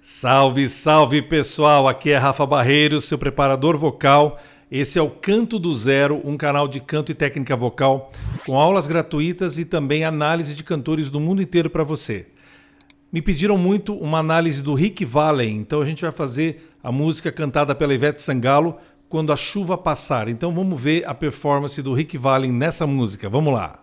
Salve, salve pessoal, aqui é Rafa Barreiros, seu preparador vocal. Esse é o Canto do Zero, um canal de canto e técnica vocal com aulas gratuitas e também análise de cantores do mundo inteiro para você. Me pediram muito uma análise do Rick Vallen, então a gente vai fazer a música cantada pela Ivete Sangalo, Quando a Chuva Passar. Então vamos ver a performance do Rick Vallen nessa música, vamos lá.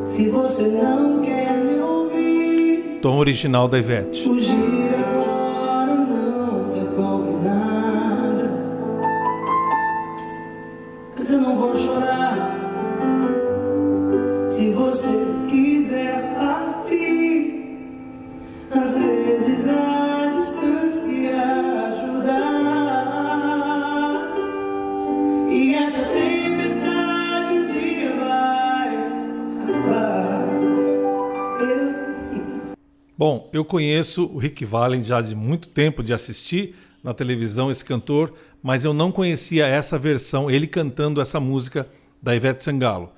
Se você não quer me ouvir, Tom original da Ivete. fugir agora não resolve nada. Mas eu não vou chorar. Se você quiser partir, às vezes a distância ajuda. E essa tempestade um dia vai acabar. Bom, eu conheço o Rick Vallen já de muito tempo de assistir na televisão esse cantor, mas eu não conhecia essa versão, ele cantando essa música da Ivete Sangalo.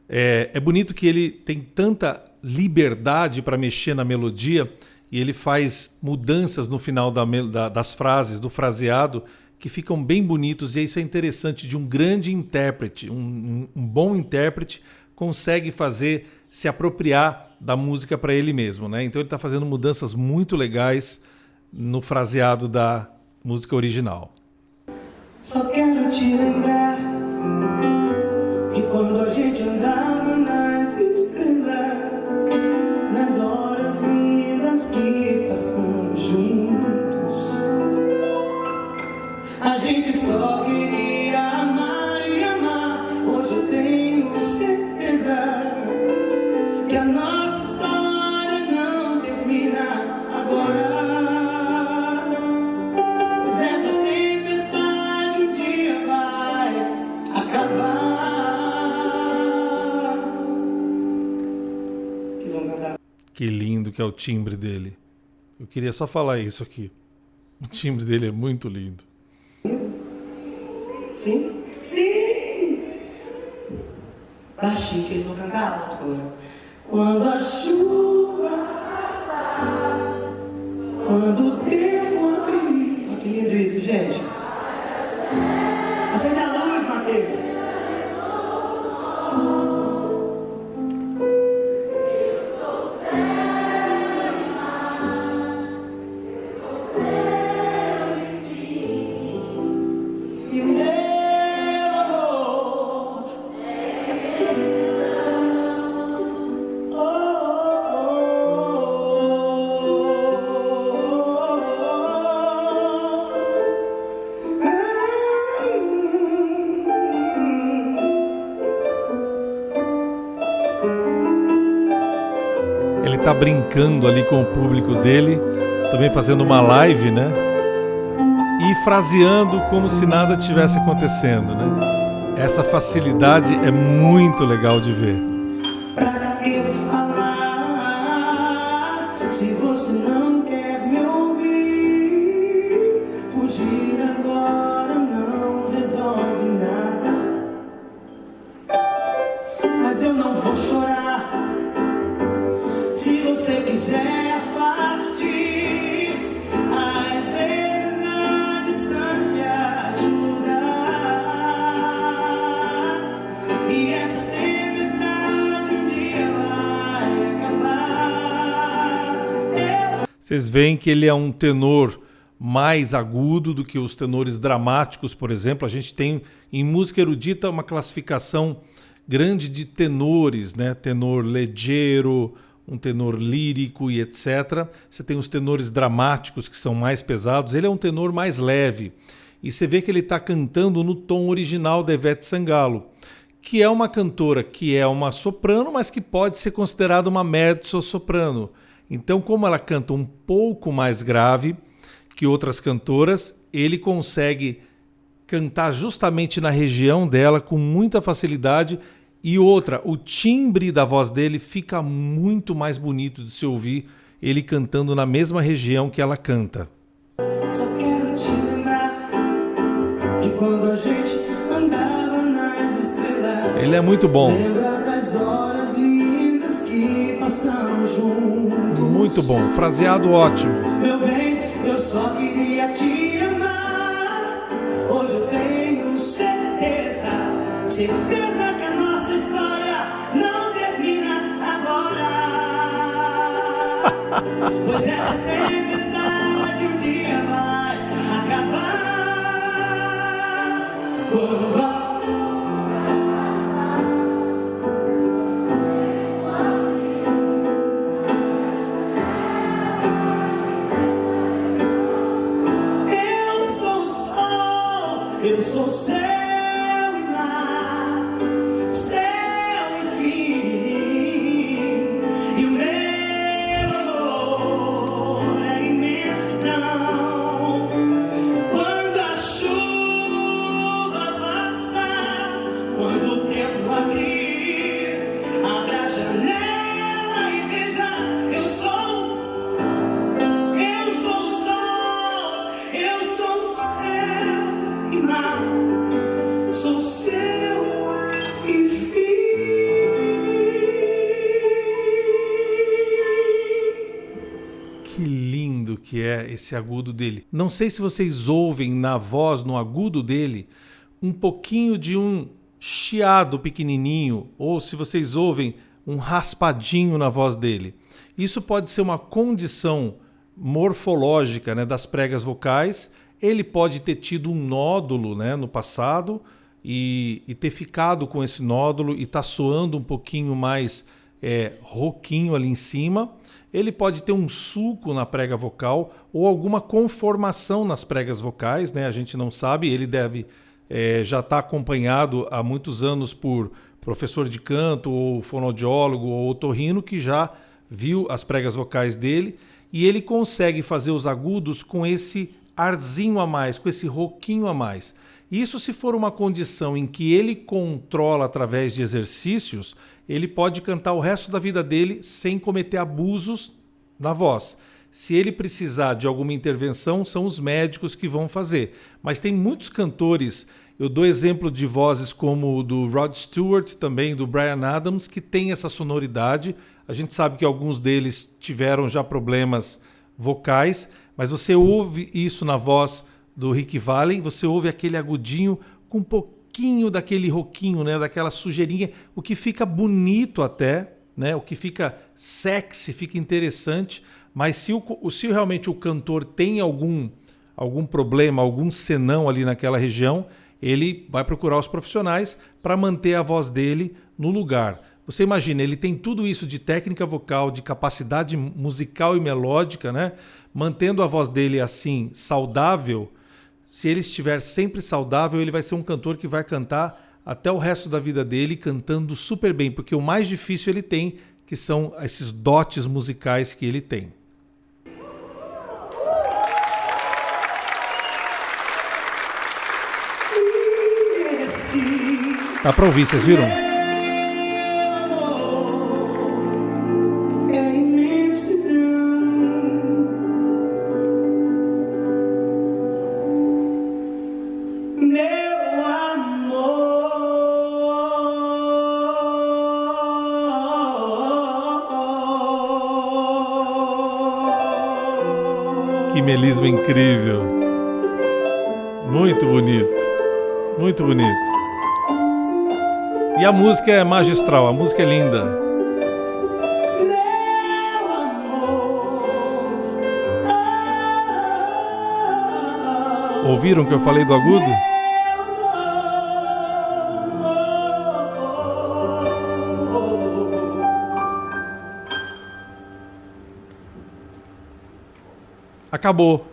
É bonito que ele tem tanta liberdade para mexer na melodia e ele faz mudanças no final das frases, do fraseado, que ficam bem bonitos, e isso é interessante de um grande intérprete, um bom intérprete consegue se apropriar da música para ele mesmo, né? Então ele está fazendo mudanças muito legais no fraseado da música original. Só quero te lembrar de quando a gente andava nas estrelas, nas horas lindas que passamos juntos. A gente só queria amar e amar. Hoje eu tenho certeza que a nossa história não termina agora. Mas essa tempestade um dia vai acabar. Eles vão cantar. Que lindo que é o timbre dele. Eu queria só falar isso aqui. O timbre dele é muito lindo. Sim? Sim! Baixinho que eles vão cantar alto agora. Quando a chuva passar, quando o tempo abrir. Olha que lindo isso, gente. Acende a luz, Matheus. E o meu amor. Ele tá brincando ali com o público dele, também fazendo uma live, né? E fraseando como se nada tivesse acontecendo, né? Essa facilidade é muito legal de ver. Pra que falar se você não quer me ouvir? Fugir agora não resolve nada. Mas eu não vou chorar se você quiser partir. Às vezes a distância ajuda. E essa tempestade um dia vai acabar. Vocês veem que ele é um tenor mais agudo do que os tenores dramáticos, por exemplo. A gente tem em música erudita uma classificação grande de tenores, né? Tenor leggero, um tenor lírico e etc. Você tem os tenores dramáticos que são mais pesados. Ele é um tenor mais leve. E você vê que ele está cantando no tom original da Ivete Sangalo, que é uma cantora que é uma soprano, mas que pode ser considerada uma mezzo-soprano. Então, como ela canta um pouco mais grave que outras cantoras, ele consegue cantar justamente na região dela com muita facilidade. E outra, o timbre da voz dele fica muito mais bonito de se ouvir ele cantando na mesma região que ela canta. Só quero te lembrar de quando a gente andava nas estrelas. Ele é muito bom. Lembra das horas lindas que passamos juntos. Muito bom. Fraseado ótimo. Meu bem, eu só queria te amar. Hoje eu tenho certeza que a nossa história não termina agora. Pois essa tempestade um dia vai acabar. Eu sou o sol, eu sou o céu e mar, céu e fim, e o meu amor é imensidão. Quando a chuva passar, quando o tempo abrir, abra a janela e veja, eu sou o sol, eu sou o céu e mar, sou céu e fim. Que lindo que é esse agudo dele. Não sei se vocês ouvem na voz, no agudo dele, um pouquinho de um chiado pequenininho, ou se vocês ouvem um raspadinho na voz dele. Isso pode ser uma condição morfológica, né, das pregas vocais. Ele pode ter tido um nódulo, né, no passado e ter ficado com esse nódulo e tá soando um pouquinho mais rouquinho ali em cima. Ele pode ter um sulco na prega vocal ou alguma conformação nas pregas vocais, né? A gente não sabe. Ele deve já estar acompanhado há muitos anos por professor de canto ou fonoaudiólogo ou otorrino que já viu as pregas vocais dele, e ele consegue fazer os agudos com esse arzinho a mais, com esse rouquinho a mais. Isso, se for uma condição em que ele controla através de exercícios, ele pode cantar o resto da vida dele sem cometer abusos na voz. Se ele precisar de alguma intervenção, são os médicos que vão fazer. Mas tem muitos cantores, eu dou exemplo de vozes como o do Rod Stewart, também do Bryan Adams, que tem essa sonoridade. A gente sabe que alguns deles tiveram já problemas vocais, mas você ouve isso na voz do Rick Valens, você ouve aquele agudinho com um pouquinho daquele rouquinho, né, daquela sujeirinha, o que fica bonito até, né, o que fica sexy, fica interessante, mas se realmente o cantor tem algum problema, algum senão ali naquela região, ele vai procurar os profissionais para manter a voz dele no lugar. Você imagina, ele tem tudo isso de técnica vocal, de capacidade musical e melódica, né? Mantendo a voz dele assim, saudável. Se ele estiver sempre saudável, ele vai ser um cantor que vai cantar até o resto da vida dele, cantando super bem, porque o mais difícil ele tem, que são esses dotes musicais que ele tem. Dá pra ouvir, vocês viram? Que melisma incrível. Muito bonito. Muito bonito. E a música é magistral, a música é linda. Ouviram que eu falei do agudo? Acabou.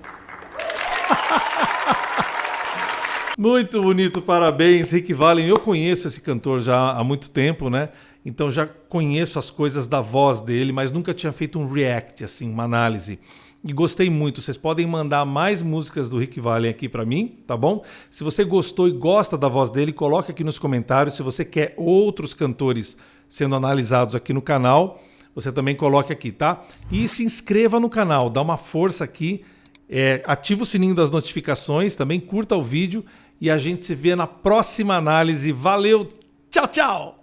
Muito bonito, parabéns, Rick Valens. Eu conheço esse cantor já há muito tempo, né? então já conheço as coisas da voz dele, mas nunca tinha feito um react, assim, uma análise. E gostei muito. Vocês podem mandar mais músicas do Rick Valens aqui para mim, tá bom? Se você gostou e gosta da voz dele, coloque aqui nos comentários. Se você quer outros cantores sendo analisados aqui no canal, você também coloque aqui, tá? E se inscreva no canal, dá uma força aqui, ativa o sininho das notificações, também curta o vídeo e a gente se vê na próxima análise. Valeu, tchau, tchau!